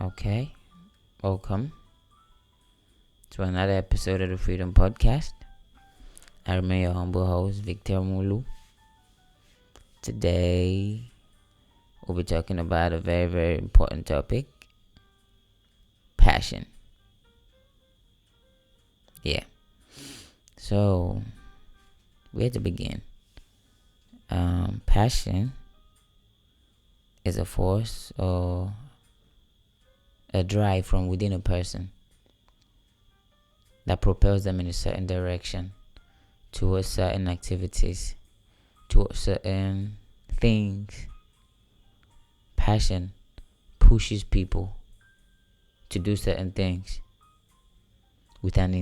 Okay, welcome to another episode of the Freedom Podcast. I remain your humble host, Victor Mulu. Today, we'll be talking about a very, very important topic, passion. Yeah, so where to begin? Passion is a force or a drive from within a person that propels them in a certain direction towards certain activities, towards certain things. Passion pushes people to do certain things with an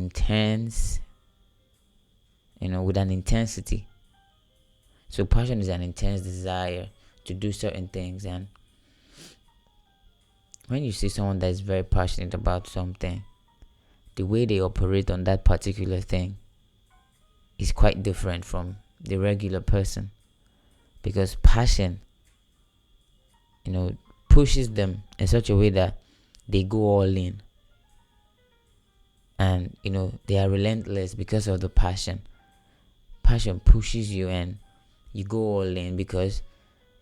with an intensity. So passion is an intense desire to do certain things, and when you see someone that is very passionate about something, the way they operate on that particular thing is quite different from the regular person, because passion pushes them in such a way that they go all in, and they are relentless because of the passion pushes you and you go all in, because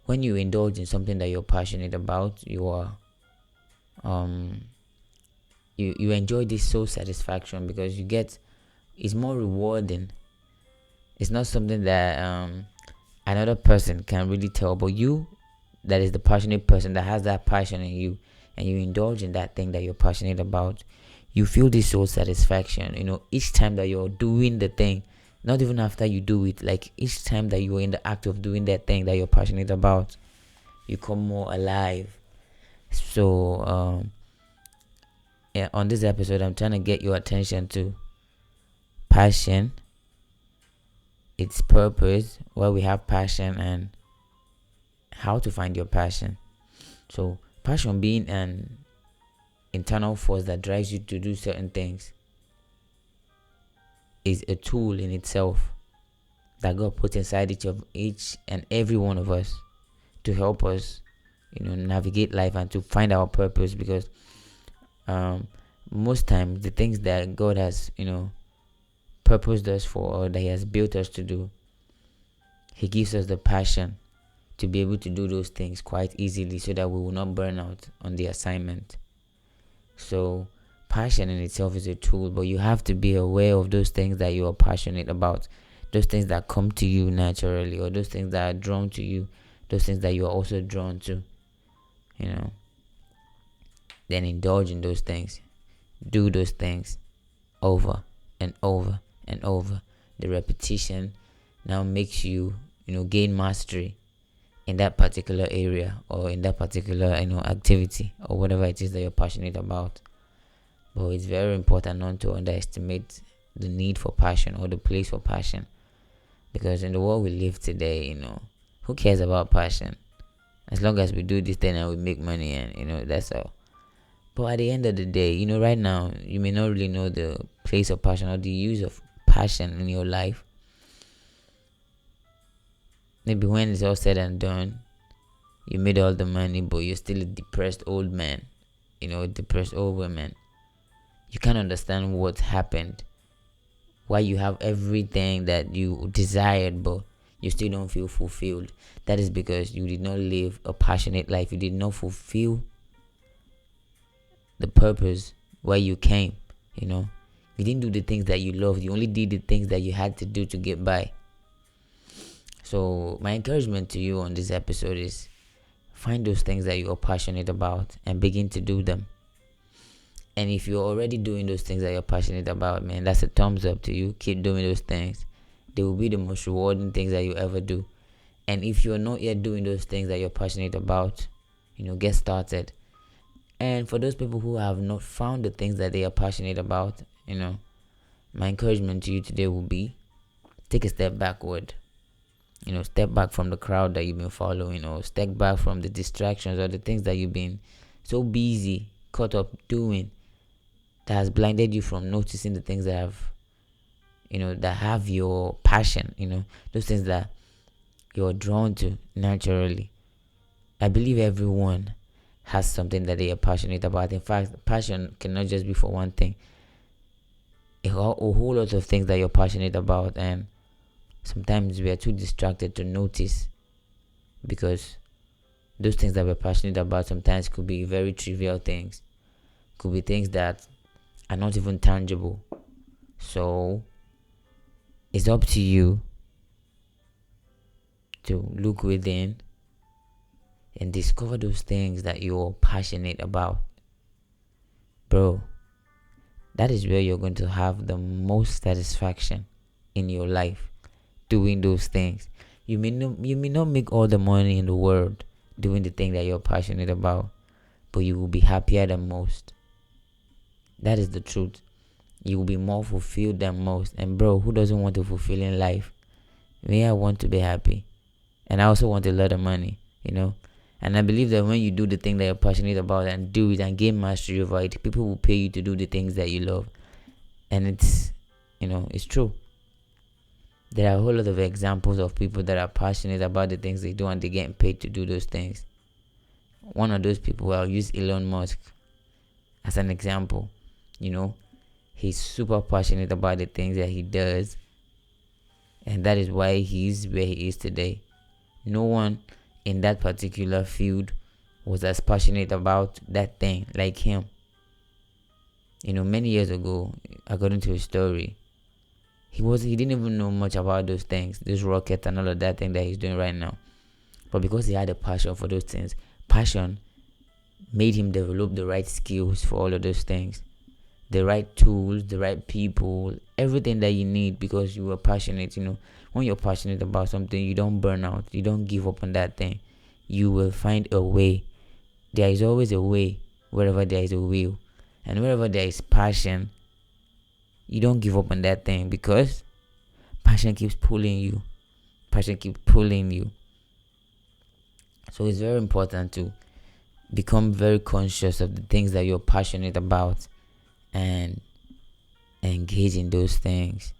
when you indulge in something that you're passionate about, you are you enjoy this soul satisfaction, because it's more rewarding. It's not something that another person can really tell, but you, that is the passionate person that has that passion in you, and you indulge in that thing that you're passionate about, you feel this soul satisfaction, each time that you're doing the thing. Not even after you do it, like each time that you're in the act of doing that thing that you're passionate about, you come more alive. So on this episode, I'm trying to get your attention to passion, its purpose, why we have passion, and how to find your passion. So passion being an internal force that drives you to do certain things is a tool in itself that God put inside each and every one of us to help us navigate life and to find our purpose, because most times the things that God has purposed us for, or that He has built us to do, He gives us the passion to be able to do those things quite easily, so that we will not burn out on the assignment. So passion in itself is a tool, but you have to be aware of those things that you are passionate about, those things that come to you naturally, or those things that are drawn to you, those things that you are also drawn to. Then indulge in those things, do those things over and over and over. The repetition now makes you gain mastery in that particular area, or in that particular activity, or whatever it is that you're passionate about. But it's very important not to underestimate the need for passion, or the place for passion, because in the world we live today, who cares about passion? As long as we do this thing and we make money, and that's all. But at the end of the day, right now you may not really know the place of passion or the use of passion in your life. Maybe when it's all said and done, you made all the money, but you're still a depressed old man, a depressed old woman. You can't understand what happened, why you have everything that you desired, but you still don't feel fulfilled. That is because you did not live a passionate life. You did not fulfill the purpose why you came. You didn't do the things that you loved. You only did the things that you had to do to get by. So my encouragement to you on this episode is, find those things that you are passionate about and begin to do them. And if you're already doing those things that you're passionate about, man, that's a thumbs up to you. Keep doing those things. They will be the most rewarding things that you ever do. And if you're not yet doing those things that you're passionate about, get started. And for those people who have not found the things that they are passionate about, my encouragement to you today will be, take a step backward. Step back from the crowd that you've been following, or step back from the distractions or the things that you've been so busy, caught up doing, that has blinded you from noticing the things that have your passion, those things that you're drawn to naturally. I believe everyone has something that they are passionate about. In fact, passion cannot just be for one thing. A whole lot of things that you're passionate about, and sometimes we are too distracted to notice, because those things that we're passionate about sometimes could be very trivial things, could be things that are not even tangible. So it's up to you to look within and discover those things that you're passionate about. Bro, that is where you're going to have the most satisfaction in your life, doing those things. You may not make all the money in the world doing the thing that you're passionate about, but you will be happier than most. That is the truth. You will be more fulfilled than most. And bro, who doesn't want to fulfill in life? Me, I want to be happy. And I also want a lot of money, And I believe that when you do the thing that you're passionate about and do it and gain mastery over it, people will pay you to do the things that you love. And it's true. There are a whole lot of examples of people that are passionate about the things they do and they get paid to do those things. One of those people, I'll use Elon Musk as an example. He's super passionate about the things that he does, and that is why he's where he is today. No one in that particular field was as passionate about that thing like him. Many years ago, according to his story, he didn't even know much about those things, this rocket and all of that thing that he's doing right now. But because he had a passion for those things, passion made him develop the right skills for all of those things, the right tools, the right people, everything that you need, because you were passionate. When you're passionate about something, you don't burn out, you don't give up on that thing. You will find a way. There is always a way wherever there is a will. And wherever there is passion, you don't give up on that thing, because passion keeps pulling you. Passion keeps pulling you. So it's very important to become very conscious of the things that you're passionate about and engage in those things.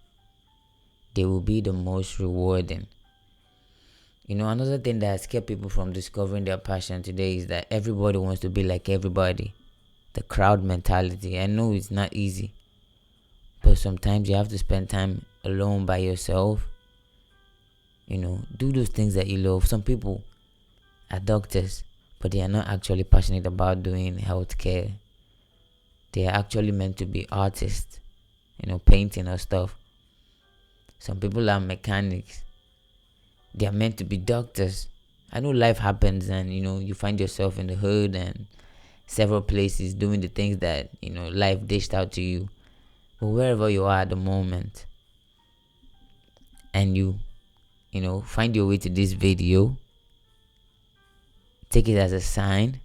They will be the most rewarding. Another thing that has kept people from discovering their passion today is that everybody wants to be like everybody. The crowd mentality. I know it's not easy, but sometimes you have to spend time alone by yourself. Do those things that you love. Some people are doctors, but they are not actually passionate about doing healthcare. They are actually meant to be artists, painting or stuff. Some people are mechanics. They are meant to be doctors. I know life happens and, you find yourself in the hood and several places doing the things that, life dished out to you. But wherever you are at the moment and you find your way to this video, take it as a sign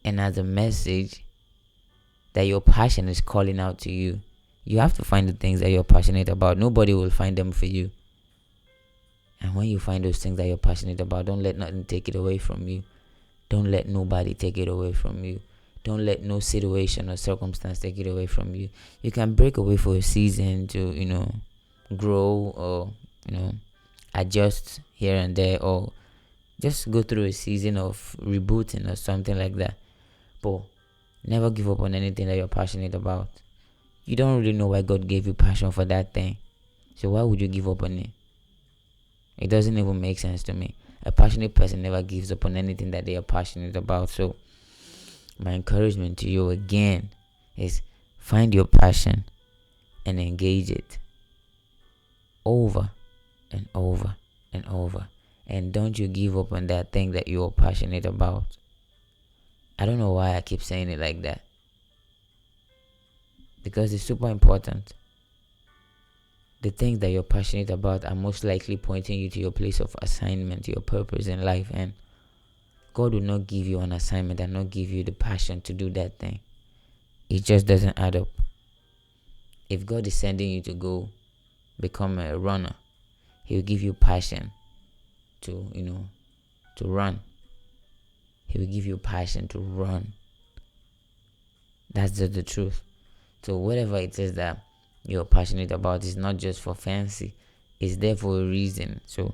and as a message that your passion is calling out to you. You have to find the things that you're passionate about. Nobody will find them for you. And when you find those things that you're passionate about, don't let nothing take it away from you. Don't let nobody take it away from you. Don't let no situation or circumstance take it away from you. You can break away for a season to, grow or, adjust here and there, or just go through a season of rebooting or something like that. But never give up on anything that you're passionate about. You don't really know why God gave you passion for that thing. So why would you give up on it? It doesn't even make sense to me. A passionate person never gives up on anything that they are passionate about. So my encouragement to you again is find your passion and engage it over and over and over. And don't you give up on that thing that you are passionate about. I don't know why I keep saying it like that, because it's super important. The things that you're passionate about are most likely pointing you to your place of assignment, your purpose in life. And God will not give you an assignment and not give you the passion to do that thing. It just doesn't add up. If God is sending you to go become a runner, He will give you passion to run. He will give you passion to run. That's just the truth. So whatever it is that you're passionate about is not just for fancy. It's there for a reason. So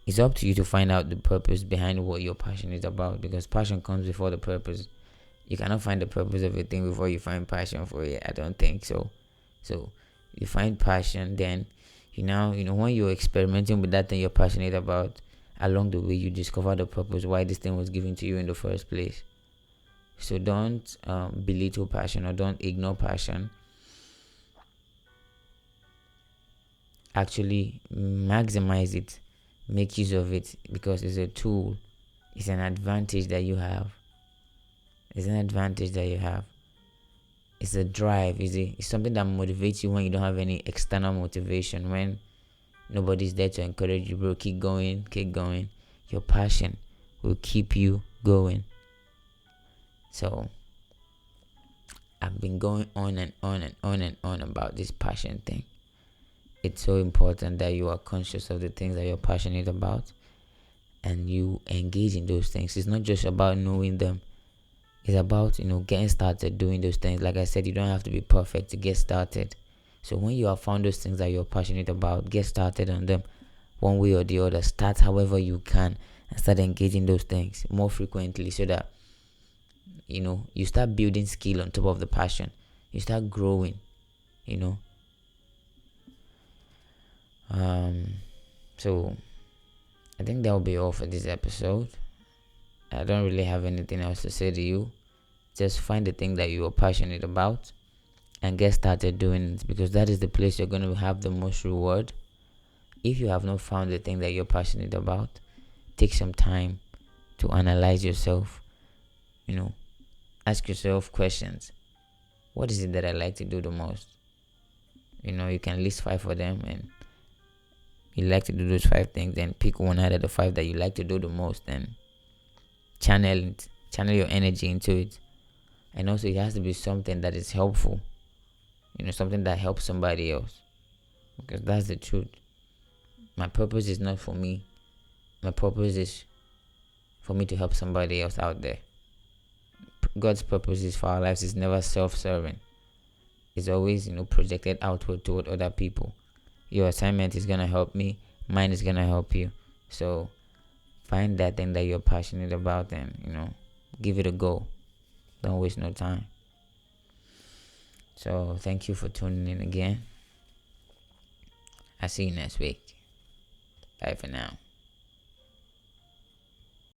It's up to you to find out the purpose behind what you're passionate about, because passion comes before the purpose. You cannot find the purpose of a thing before you find passion for it. I don't think so. So you find passion, then when you're experimenting with that thing you're passionate about, along the way you discover the purpose why this thing was given to you in the first place. So don't belittle passion, or don't ignore passion. Actually maximize it, make use of it, because it's a tool. It's an advantage that you have. It's an advantage that you have. It's a drive. It's something that motivates you when you don't have any external motivation, when nobody's there to encourage you. Bro, keep going, keep going. Your passion will keep you going. So I've been going on and on and on and on about this passion thing. It's so important that you are conscious of the things that you're passionate about and you engage in those things. It's not just about knowing them. It's about, getting started doing those things. Like I said, you don't have to be perfect to get started. So when you have found those things that you're passionate about, get started on them one way or the other. Start however you can and start engaging those things more frequently, so that you start building skill on top of the passion. You start growing. So I think that will be all for this episode. I don't really have anything else to say to you. Just find the thing that you are passionate about and get started doing it, because that is the place you're going to have the most reward. If you have not found the thing that you're passionate about, take some time to analyze yourself. Ask yourself questions. What is it that I like to do the most? You can list 5 of them, and you like to do those 5 things, then pick one out of the 5 that you like to do the most, and channel your energy into it. And also, it has to be something that is helpful, something that helps somebody else, because that's the truth. My purpose is not for me. My purpose is for me to help somebody else out there. God's purpose is for our lives is never self-serving. It's always projected outward toward other people. Your assignment is gonna help me, mine is gonna help you. So find that thing that you're passionate about and give it a go. Don't waste no time. So thank you for tuning in again. I'll see you next week. Bye for now.